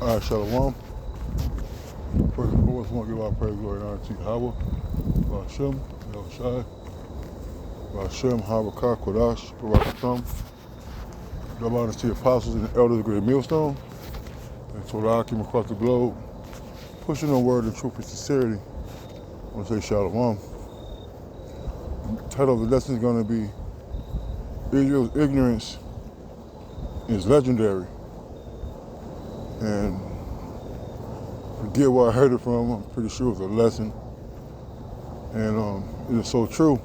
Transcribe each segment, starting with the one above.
All right, Shalom. First and foremost, I want to give our praise, glory, and honor to Yahweh, Hashem, Yahushai, Hashem, Harakah, Kodash, Barakatam. Give honor to the apostles and the elders of the Great Millstone, and to the came across the globe, pushing the word of truth and sincerity. I want to say Shalom. The title of the lesson is going to be Israel's ignorance is legendary. And forget where I heard it from. I'm pretty sure it was a lesson. And it is so true.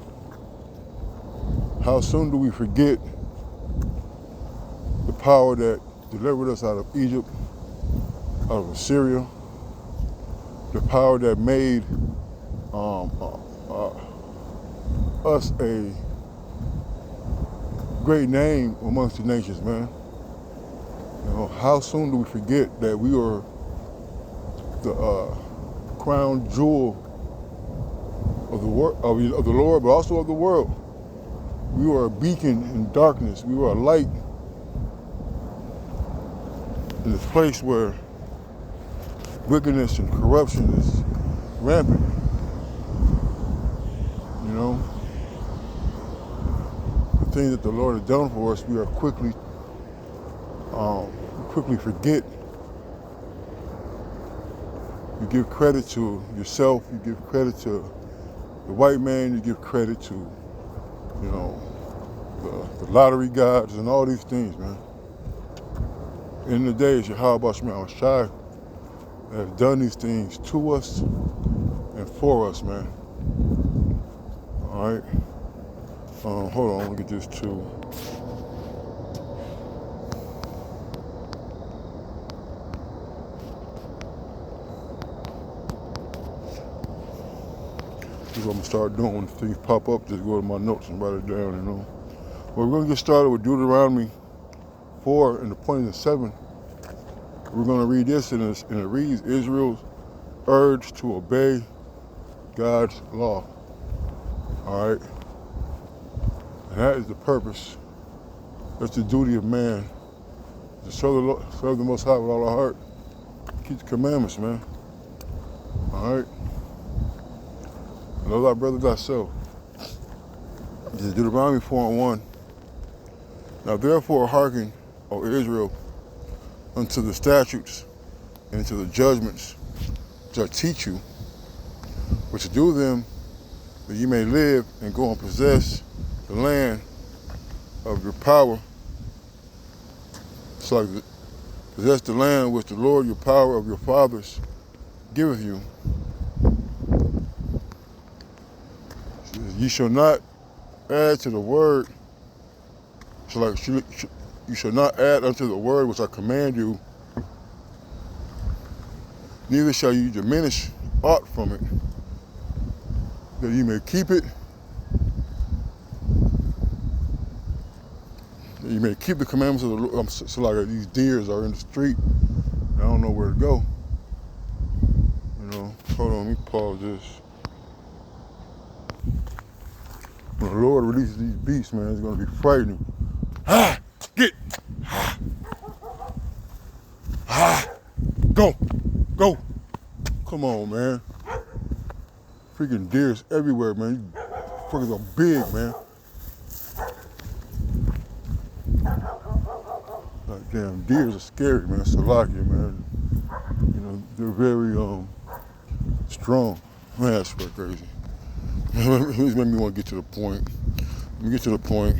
How soon do we forget the power that delivered us out of Egypt, out of Assyria, the power that made us a great name amongst the nations, man. You know, how soon do we forget that we are the crown jewel of the Lord, but also of the world? We were a beacon in darkness. We were a light in this place where wickedness and corruption is rampant. You know, the things that the Lord has done for us, we are quickly forget. You give credit to yourself. You give credit to the white man. You give credit to, you know, the lottery gods and all these things, man. In the days, Yahweh Shema Shai has done these things to us and for us, man. All right. Hold on, let me get this too. This is what I'm gonna start doing when things pop up. Just go to my notes and write it down, you know. Well, we're gonna get started with Deuteronomy 4 and the point of 7. We're gonna read this, and it reads, Israel's urge to obey God's law. All right. And that is the purpose. That's the duty of man, to serve the Most High with all our heart. Keep the commandments, man. All right. Love thy brother thyself. This is Deuteronomy 4 and 1. Now therefore hearken, O Israel, unto the statutes and to the judgments which I teach you, which to do them that ye may live and go and possess the land of your power. So like possess the land which the Lord your power of your fathers giveth you. Ye shall not add to the word, you shall not add unto the word which I command you, neither shall you diminish aught from it, that ye may keep it, that you may keep the commandments of the Lord. So like these deers are in the street, I don't know where to go. You know, hold on, let me pause this. When the Lord releases these beasts, man, it's gonna be frightening. Ah, get, go, go. Come on, man. Freaking deers everywhere, man. These fuckers are big, man. Like, damn, deers are scary, man. Salakia, man. You know, they're very strong. Man, that's pretty crazy. This made me want to get to the point. Let me get to the point.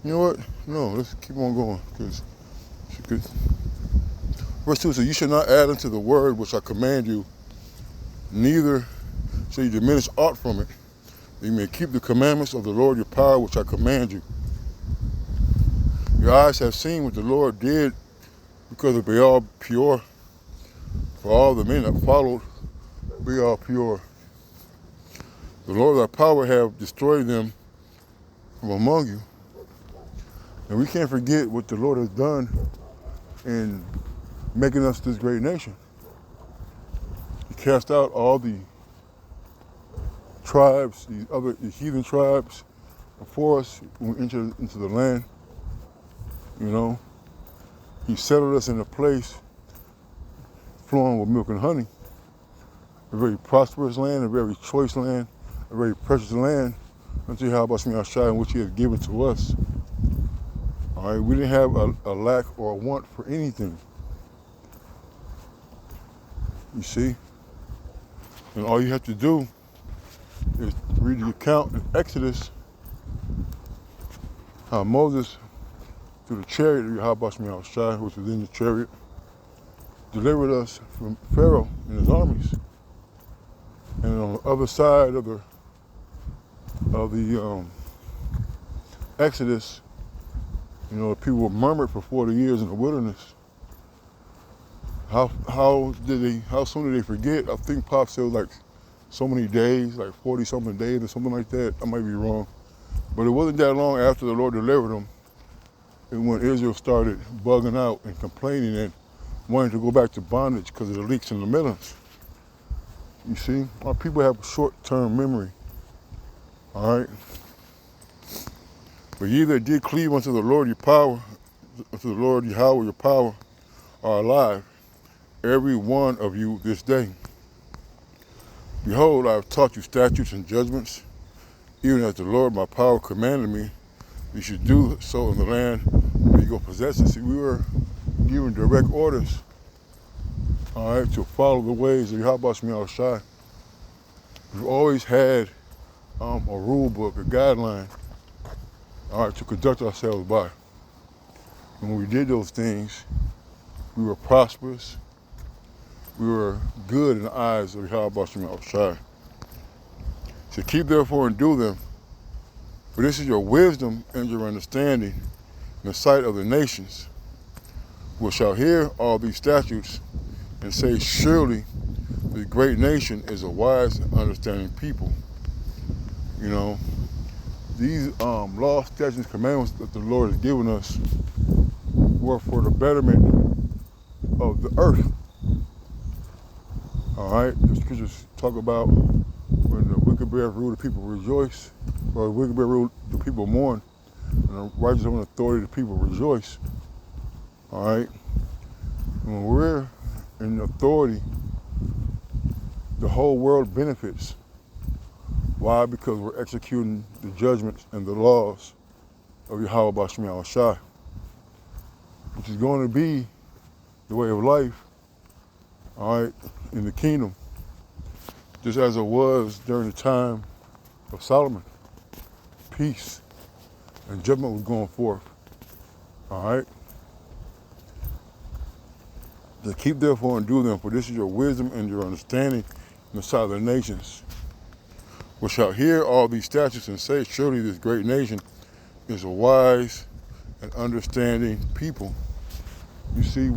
You know what? No, let's keep on going. Because verse 2 says, you shall not add unto the word which I command you, neither shall you diminish aught from it, that you may keep the commandments of the Lord your power which I command you. Your eyes have seen what the Lord did because of Baal Peor. For all the men that followed Baal Peor, the Lord thy power have destroyed them from among you. And we can't forget what the Lord has done in making us this great nation. He cast out all the tribes, the heathen tribes before us when we entered into the land. You know, he settled us in a place flowing with milk and honey, a very prosperous land, a very choice land, a very precious land unto Yahweh Shemi Ashai, in which He has given to us. All right, we didn't have a lack or a want for anything. You see? And all you have to do is read the account in Exodus, how Moses, through the chariot of Yahweh Shemi Ashai, which was in the chariot, delivered us from Pharaoh and his armies. And on the other side of the Exodus, you know, people were murmured for 40 years in the wilderness. How soon did they forget? I think Pop said it was like so many days, like 40 something days or something like that. I might be wrong. But it wasn't that long after the Lord delivered them, and when Israel started bugging out and complaining and wanting to go back to bondage because of the leeks and the melons. You see, our people have a short-term memory. All right? But ye that did cleave unto the Lord your power, unto the Lord Yahweh your power, are alive, every one of you this day. Behold, I have taught you statutes and judgments, even as the Lord my power commanded me, you should do so in the land where you go possess it. See, we were given direct orders, all right, to follow the ways of Yahweh Shemi Ashai. We've always had a rule book, a guideline, all right, to conduct ourselves by. And when we did those things, we were prosperous. We were good in the eyes of Yahweh Shemi Ashai. So keep therefore and do them, for this is your wisdom and your understanding in the sight of the nations, which shall hear all these statutes and say, surely the great nation is a wise and understanding people. You know, these laws, statutes, commandments that the Lord has given us were for the betterment of the earth. All right, the scriptures talk about when the wicked bear rule, the people rejoice, or the wicked bear rule, the people mourn, and the righteous have an authority, the people rejoice. All right, when we're in authority, the whole world benefits. Why? Because we're executing the judgments and the laws of Yahweh Shemi Ashai, which is going to be the way of life, all right, in the kingdom, just as it was during the time of Solomon. Peace and judgment was going forth, all right? To keep therefore and do them, for this is your wisdom and your understanding in the sight of the nations, which shall hear all these statutes and say, surely this great nation is a wise and understanding people. You see,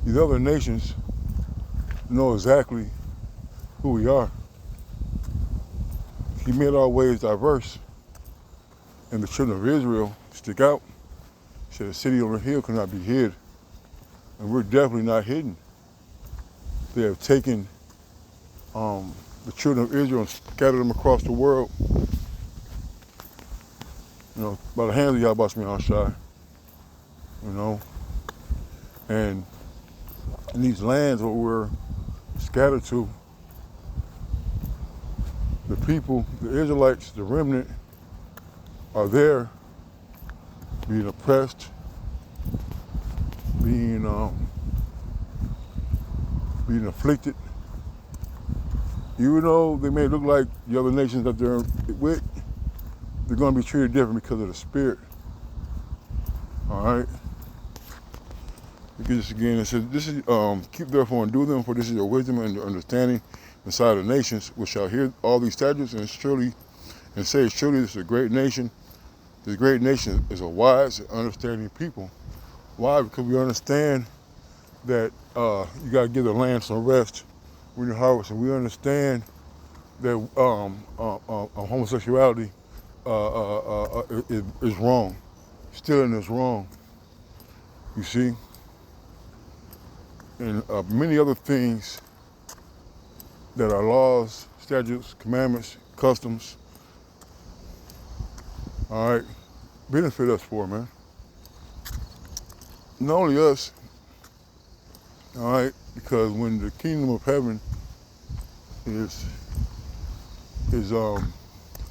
these other nations know exactly who we are. He made our ways diverse, and the children of Israel stick out. He said, a city on a hill cannot be hid, and we're definitely not hidden. They have taken the children of Israel and scattered them across the world, you know, by the hands of Yahweh Shemi Ashai, you know. And in these lands where we're scattered to, the people, the Israelites, the remnant, are there being oppressed, being afflicted. Even though they may look like the other nations that they're with, they're going to be treated different because of the spirit. All right. Look at this again. It says, "This is keep therefore and do them, for this is your wisdom and your understanding inside of the nations, which shall hear all these statutes and say, surely this is a great nation. This great nation is a wise and understanding people." Why? Because we understand that you got to give the land some rest when you harvest, and we understand that homosexuality is wrong. Stealing is wrong. You see, and many other things that are laws, statutes, commandments, customs, all right, benefit us for, man. Not only us, All right, because when the kingdom of heaven is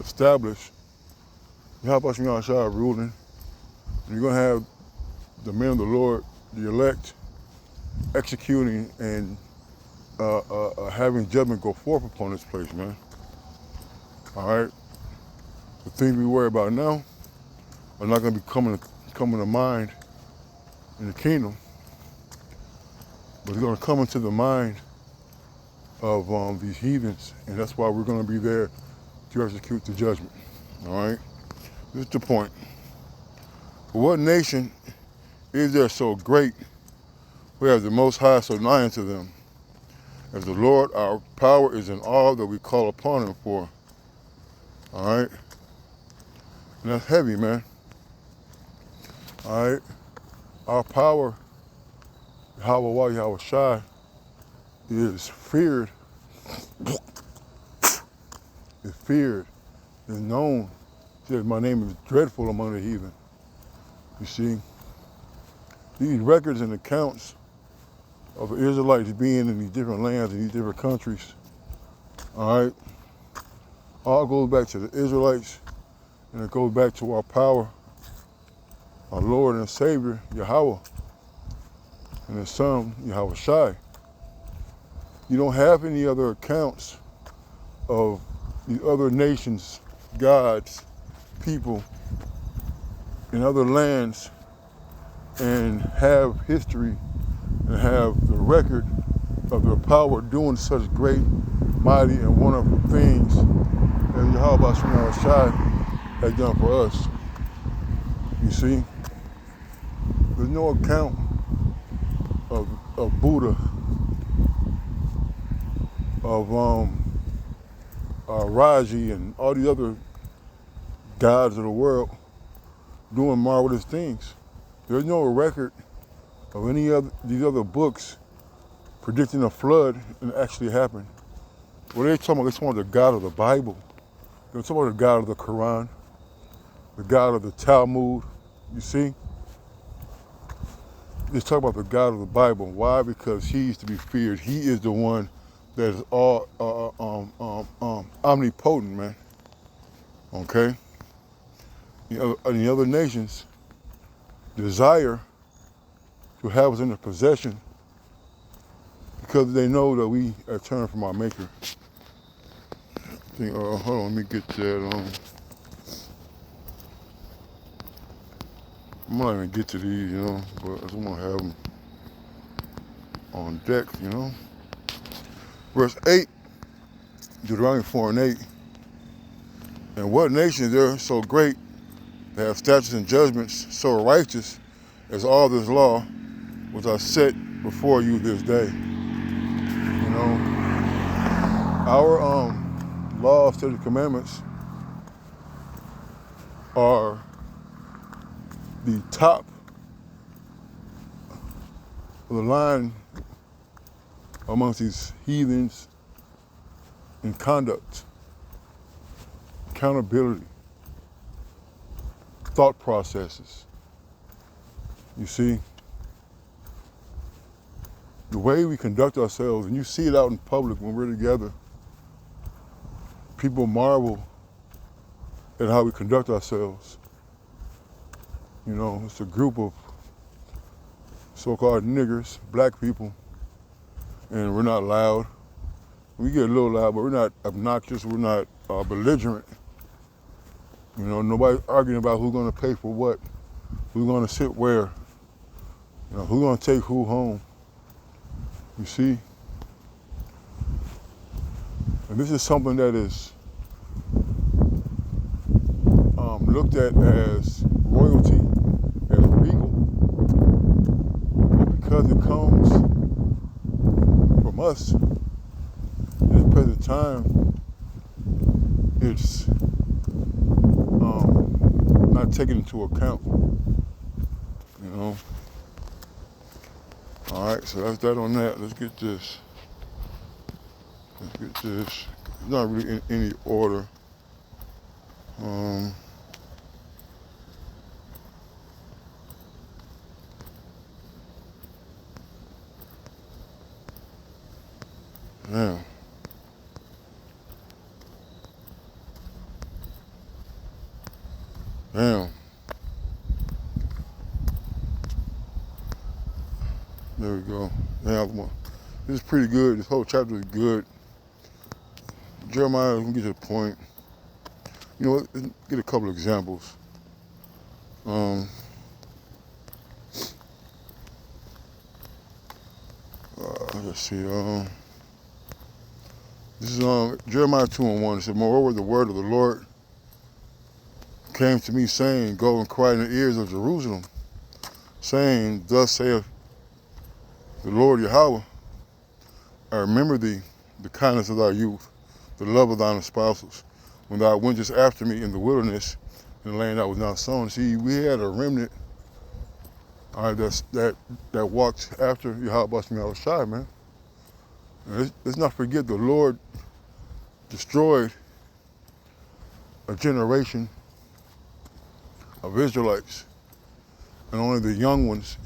established, Yahweh Shemini Shai ruling, and you're gonna have the men of the Lord, the elect, executing and having judgment go forth upon this place, man. All right, the things we worry about now are not gonna be coming to mind in the kingdom, but it's gonna come into the mind of these heathens, and that's why we're gonna be there to execute the judgment. All right, this is the point. What nation is there so great who has the Most High so nigh unto them? As the Lord, our power is in all that we call upon him for. All right? And that's heavy, man. All right? Our power, Yahweh Yahweh Shai, is feared, is known. He says, my name is dreadful among the heathen. You see? These records and accounts of the Israelites being in these different lands and these different countries, all right, all goes back to the Israelites, and it goes back to our power, our Lord and Savior, Yahweh, and his son, Yahweh Shai. You don't have any other accounts of the other nations, gods, people in other lands, and have history and have the record of their power doing such great, mighty, and wonderful things as Yahweh Shemini Shai has done for us. You see? There's no account of Buddha, of Raji, and all these other gods of the world doing marvelous things. There's no record of any of these other books predicting a flood and it actually happened. What they're talking about, they're talking about the God of the Bible. They're talking about the God of the Quran, the God of the Talmud. You see? Let's talk about the God of the Bible. Why? Because he's to be feared. He is the one that is all omnipotent, man. Okay? The other nations desire to have us in their possession because they know that we are turned from our Maker. Hold on, let me get that. I'm not even get to these, but I'm gonna have them on deck, Verse 8, Deuteronomy 4 and 8. And what nation is there so great that have statutes and judgments so righteous as all this law which I set before you this day? Our laws, statutes, commandments are the top of the line amongst these heathens in conduct, accountability, thought processes. You see, the way we conduct ourselves, and you see it out in public when we're together, people marvel at how we conduct ourselves. It's a group of so-called niggers, black people, and we're not loud. We get a little loud, but we're not obnoxious, we're not belligerent. Nobody's arguing about who's gonna pay for what, who's gonna sit where, who's gonna take who home. You see? And this is something that is looked at as royalty, as regal. But because it comes from us, in this present time, it's not taken into account. All right, so that's that on that. Let's get this. It's not really in any order. Damn. Damn. There we go. Damn. This is pretty good. This whole chapter is good. Jeremiah, let me get to the point. You know what? Let's get a couple of examples. Let's see. This is Jeremiah 2:1. It said, "Moreover, the word of the Lord came to me, saying, Go and cry in the ears of Jerusalem, saying, Thus saith the Lord Yahweh, I remember thee, the kindness of thy youth, the love of thine espousals, when thou wentest after me in the wilderness, in the land that was not sown." See, we had a remnant, all right, that walked after Yahweh Shai, man. And let's not forget the Lord destroyed a generation of Israelites, and only the young ones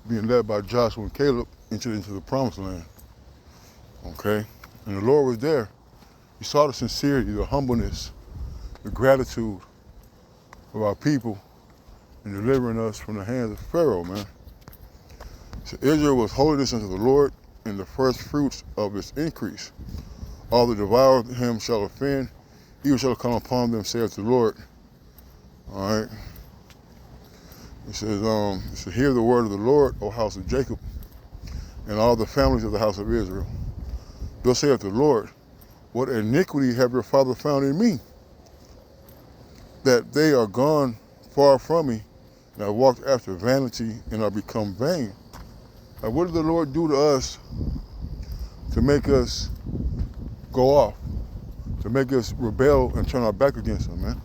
being led by Joshua and Caleb into the promised land. Okay? And the Lord was there. You saw the sincerity, the humbleness, the gratitude of our people in delivering us from the hands of Pharaoh, man. So Israel was holiness unto the Lord, and the first fruits of its increase. All that devour him shall offend, evil shall come upon them, saith the Lord. All right. It says, hear the word of the Lord, O house of Jacob, and all the families of the house of Israel. Thus saith the Lord, what iniquity have your father found in me, that they are gone far from me, and I walked after vanity, and are become vain. Like, what did the Lord do to us to make us go off, to make us rebel and turn our back against him, man?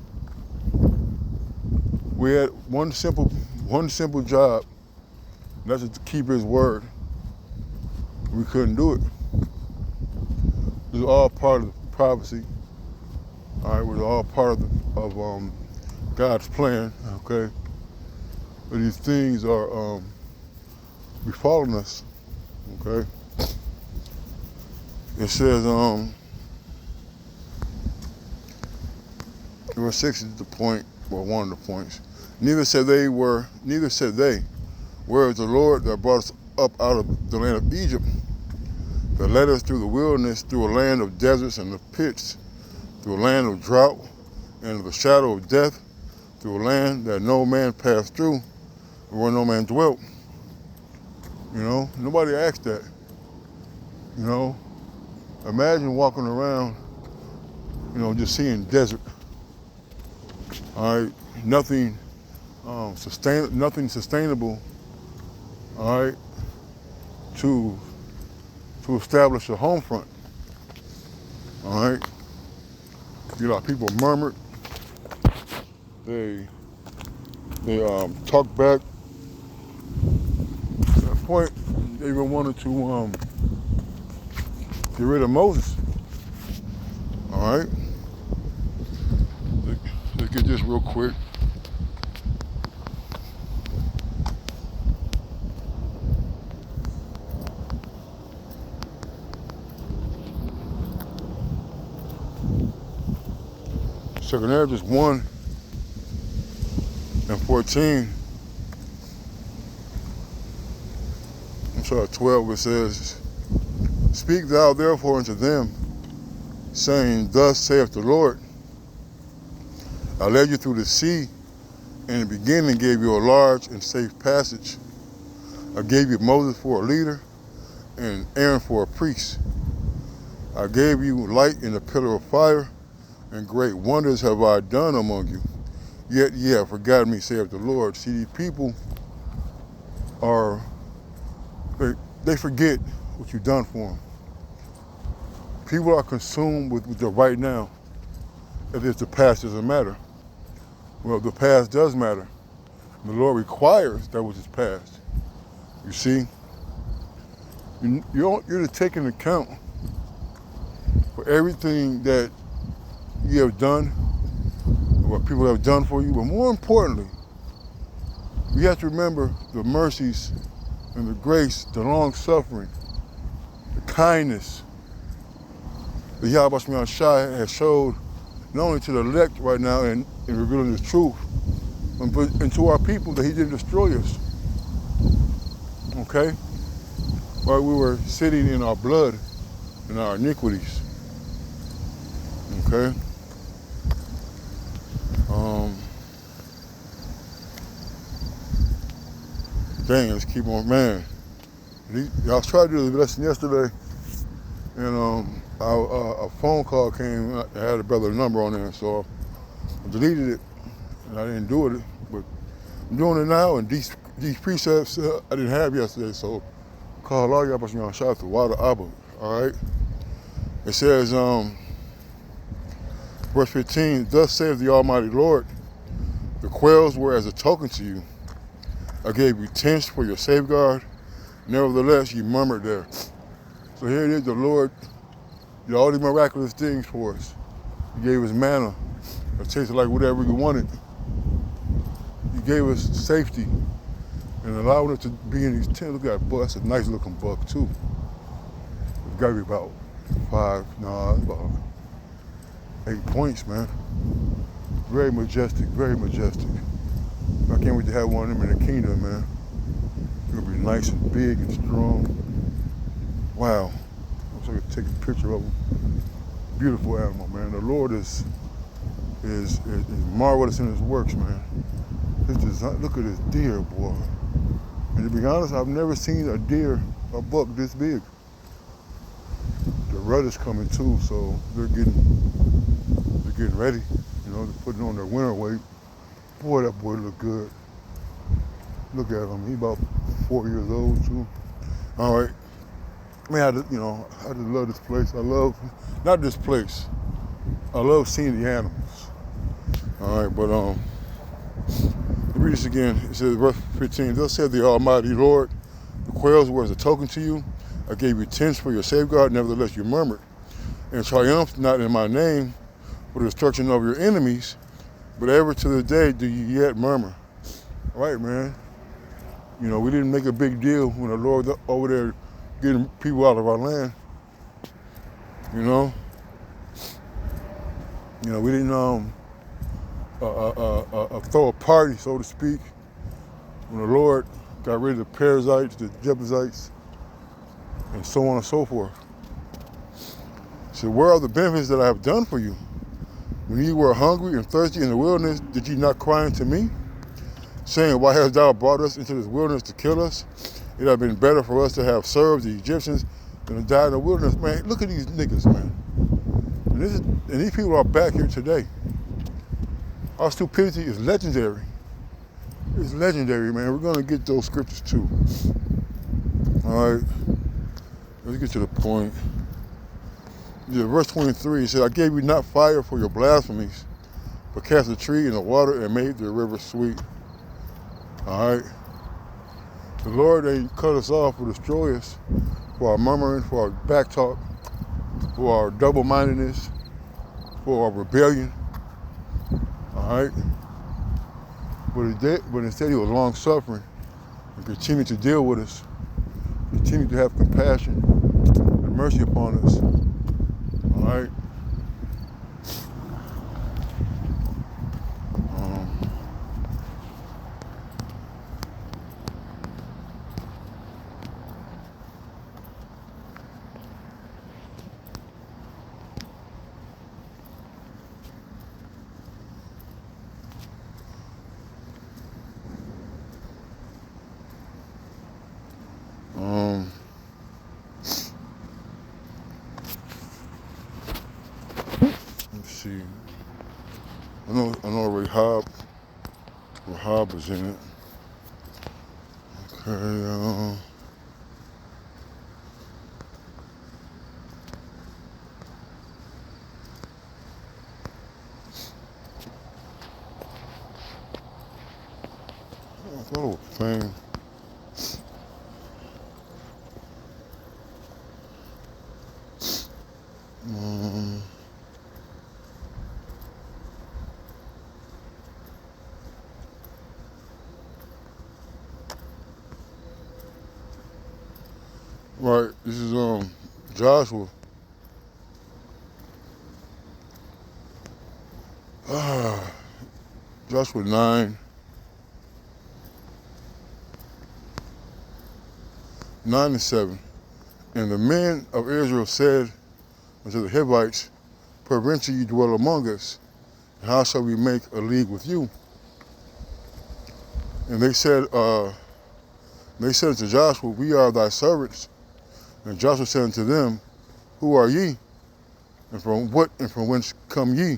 We had one simple job, and that's to keep his word. We couldn't do it. It was all part of the prophecy. All right, it was all part of God's plan, okay? But these things are befalling us, okay? It says, verse 6 is the point, well, one of the points. Neither said they, where is the Lord that brought us up out of the land of Egypt, that led us through the wilderness, through a land of deserts and of pits, through a land of drought and of the shadow of death, through a land that no man passed through, where no man dwelt. You know, nobody asked that. You know, imagine walking around, you know, just seeing desert. All right, nothing sustainable. All right, to establish a home front. All right, you know, people murmured. They talked back. At that point, they even wanted to get rid of Moses. All right, let's get this real quick. Second Ezra 1 and 14. I'm sorry, 12, it says, Speak thou therefore unto them, saying, Thus saith the Lord, I led you through the sea, and in the beginning gave you a large and safe passage. I gave you Moses for a leader, and Aaron for a priest. I gave you light in a pillar of fire, and great wonders have I done among you. Yet ye have forgotten me, saith the Lord. See, these people they forget what you've done for them. People are consumed with the right now, as if the past doesn't matter. Well, the past does matter. The Lord requires that which is past. You see, you're to take into account for everything that you have done, what people have done for you, but more importantly, you have to remember the mercies and the grace, the long suffering, the kindness The Yahweh Shai has showed not only to the elect right now in revealing the truth, but to our people that he didn't destroy us. Okay? While we were sitting in our blood and our iniquities. Okay? Dang, let's keep on, man. I was trying to do the lesson yesterday, and a phone call came. I had a brother's number on there, so I deleted it, and I didn't do it, but I'm doing it now, and these precepts I didn't have yesterday, so call all y'all, you know, shout out to Water Abba, all right? It says, verse 15, thus saith the Almighty Lord, the quails were as a token to you. I gave you tents for your safeguard. Nevertheless, you murmured there. So here it is, the Lord did all these miraculous things for us. He gave us manna that tasted like whatever we wanted. He gave us safety and allowed us to be in these tents. Look at that buck. That's a nice looking buck too. It's gotta be about about 8 points, man. Very majestic, very majestic. I can't wait to have one of them in the kingdom, man. It'll be nice and big and strong. Wow. I wish I could take a picture of him. Beautiful animal, man. The Lord is marvelous in his works, man. His design, look at this deer, boy. And to be honest, I've never seen a buck this big. The rut is coming too, so they're getting ready. You know, they're putting on their winter weight. Boy, that boy look good. Look at him. He about 4 years old too. All right. Man, I just love this place. Not this place. I love seeing the animals. All right, but let me read this again. It says, verse 15, thus said the Almighty Lord, the quails were as a token to you. I gave you tents for your safeguard, nevertheless you murmured, and triumphed not in my name for the destruction of your enemies, but ever to the day do you yet murmur. All right, man. You know, we didn't make a big deal when the Lord over there getting people out of our land. You know, we didn't throw a party, so to speak, when the Lord got rid of the Perizzites, the Jebusites, and so on and so forth. So where are the benefits that I have done for you? When you were hungry and thirsty in the wilderness, did you not cry unto me, saying, why hast thou brought us into this wilderness to kill us? It had been better for us to have served the Egyptians than to die in the wilderness. Man, look at these niggas, man. And these people are back here today. Our stupidity is legendary. It's legendary, man. We're going to get those scriptures too. All right. Let's get to the point. Yeah, verse 23, it said, I gave you not fire for your blasphemies, but cast a tree in the water and made the river sweet. All right. The Lord ain't cut us off or destroy us for our murmuring, for our back talk, for our double-mindedness, for our rebellion. All right. But instead he was long-suffering and continued to deal with us, continued to have compassion and mercy upon us. All right. Let's see. I know Rahab is in it. Okay. I thought it was playing. Right, this is Joshua. Joshua 9, 9 and 7. And the men of Israel said unto the Hivites, peradventure ye dwell among us, and how shall we make a league with you? And they said unto Joshua, we are thy servants. And Joshua said unto them, who are ye? And from whence come ye?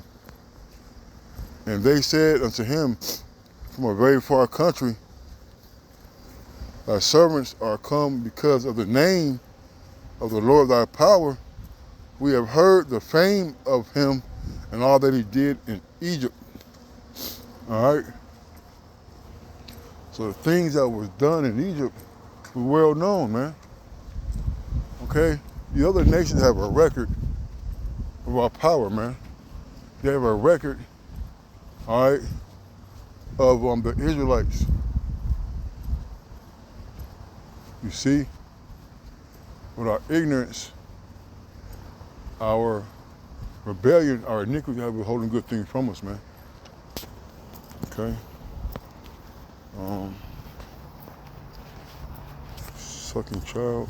And they said unto him, from a very far country. Thy servants are come because of the name of the Lord thy power. We have heard the fame of him and all that he did in Egypt. All right. So the things that was done in Egypt were well known, man. Okay? The other nations have a record of our power, man. They have a record, all right, of the Israelites. You see? With our ignorance, our rebellion, our iniquity have been holding good things from us, man. Okay? Sucking child.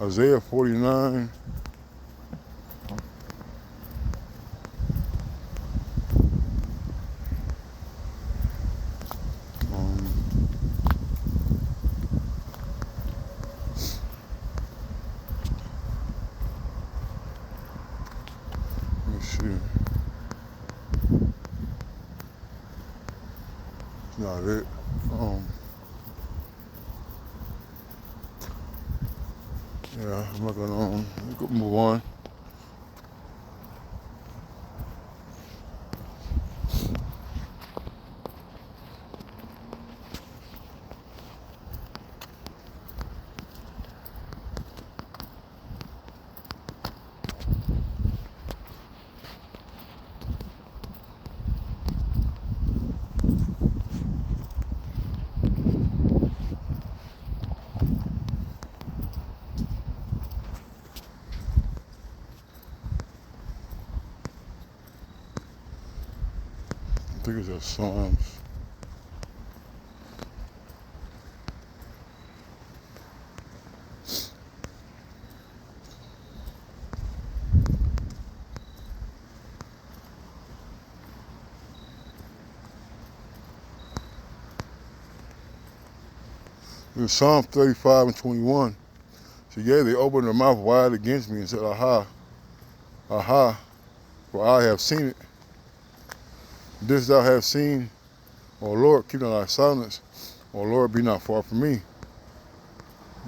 Isaiah 49. Let me see. It's not it. Yeah, I'm not gonna move on. I think it's at Psalms. In Psalm 35 and 21, so yeah, they opened their mouth wide against me and said, aha, aha, for I have seen it. This thou hast seen, O Lord, keep not thy silence. O Lord, be not far from me.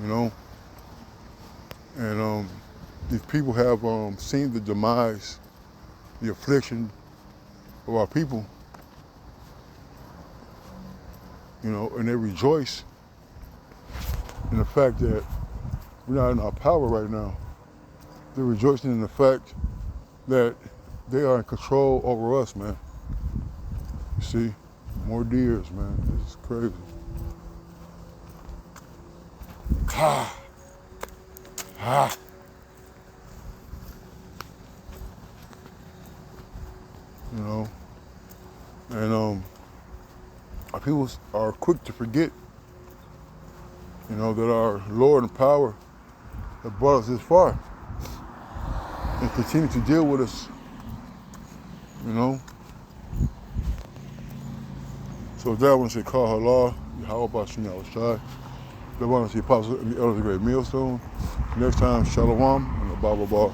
You know? And these people have seen the demise, the affliction of our people. You know, and they rejoice in the fact that we're not in our power right now. They're rejoicing in the fact that they are in control over us, man. You see, more deers, man. This is crazy. Ha! Ha! You know, and our people are quick to forget, you know, that our Lord and power have brought us this far and continue to deal with us, you know. So with that, I want to say, call Allah, Yahweh Bashim Yahushai. I want to see Apostle and the elders of the great millstone. Next time, Shalom and the Bible Ball.